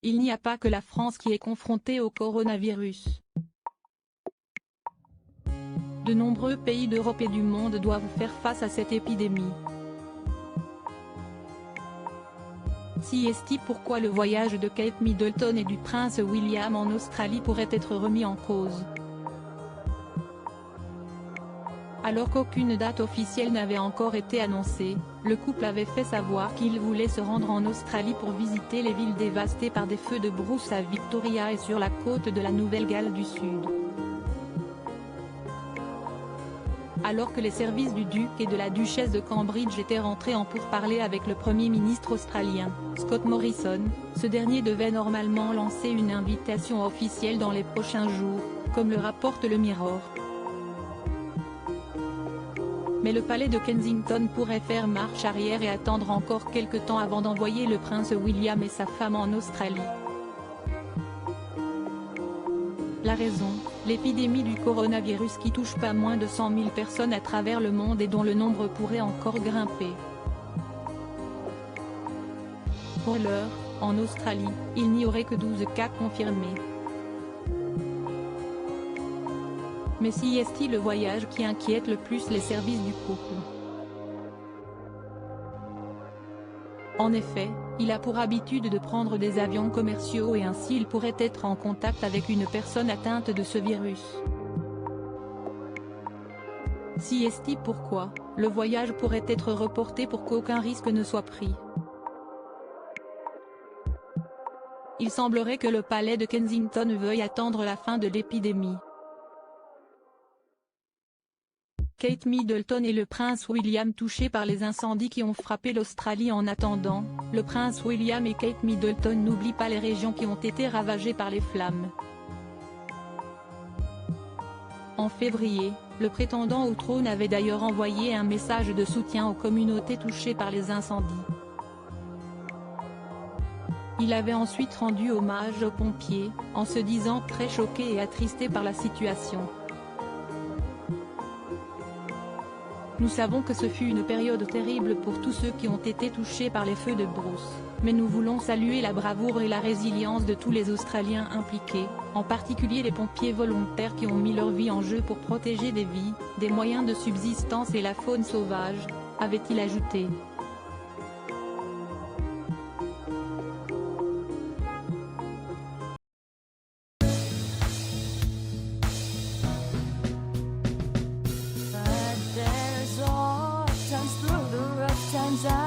il n'y a pas que la France qui est confrontée au coronavirus. De nombreux pays d'Europe et du monde doivent faire face à cette épidémie. CST Pourquoi le voyage de Kate Middleton et du prince William en Australie pourrait être remis en cause. Alors qu'aucune date officielle n'avait encore été annoncée, le couple avait fait savoir qu'il voulait se rendre en Australie pour visiter les villes dévastées par des feux de brousse à Victoria et sur la côte de la Nouvelle-Galles du Sud. Alors que les services du duc et de la duchesse de Cambridge étaient rentrés en pourparlers avec le Premier ministre australien, Scott Morrison, ce dernier devait normalement lancer une invitation officielle dans les prochains jours, comme le rapporte le Mirror. Mais le palais de Kensington pourrait faire marche arrière et attendre encore quelque temps avant d'envoyer le prince William et sa femme en Australie. La raison, l'épidémie du coronavirus qui touche pas moins de 100 000 personnes à travers le monde et dont le nombre pourrait encore grimper. Pour l'heure, en Australie, il n'y aurait que 12 cas confirmés. Mais CST le voyage qui inquiète le plus les services du couple. En effet, il a pour habitude de prendre des avions commerciaux et ainsi il pourrait être en contact avec une personne atteinte de ce virus. CST Pourquoi, le voyage pourrait être reporté pour qu'aucun risque ne soit pris. Il semblerait que le palais de Kensington veuille attendre la fin de l'épidémie. Kate Middleton et le prince William touchés par les incendies qui ont frappé l'Australie. En attendant, le prince William et Kate Middleton n'oublient pas les régions qui ont été ravagées par les flammes. En février, le prétendant au trône avait d'ailleurs envoyé un message de soutien aux communautés touchées par les incendies. Il avait ensuite rendu hommage aux pompiers, en se disant très choqué et attristé par la situation. Nous savons que ce fut une période terrible pour tous ceux qui ont été touchés par les feux de brousse, mais nous voulons saluer la bravoure et la résilience de tous les Australiens impliqués, en particulier les pompiers volontaires qui ont mis leur vie en jeu pour protéger des vies, des moyens de subsistance et la faune sauvage, avait-il ajouté. Through the rough times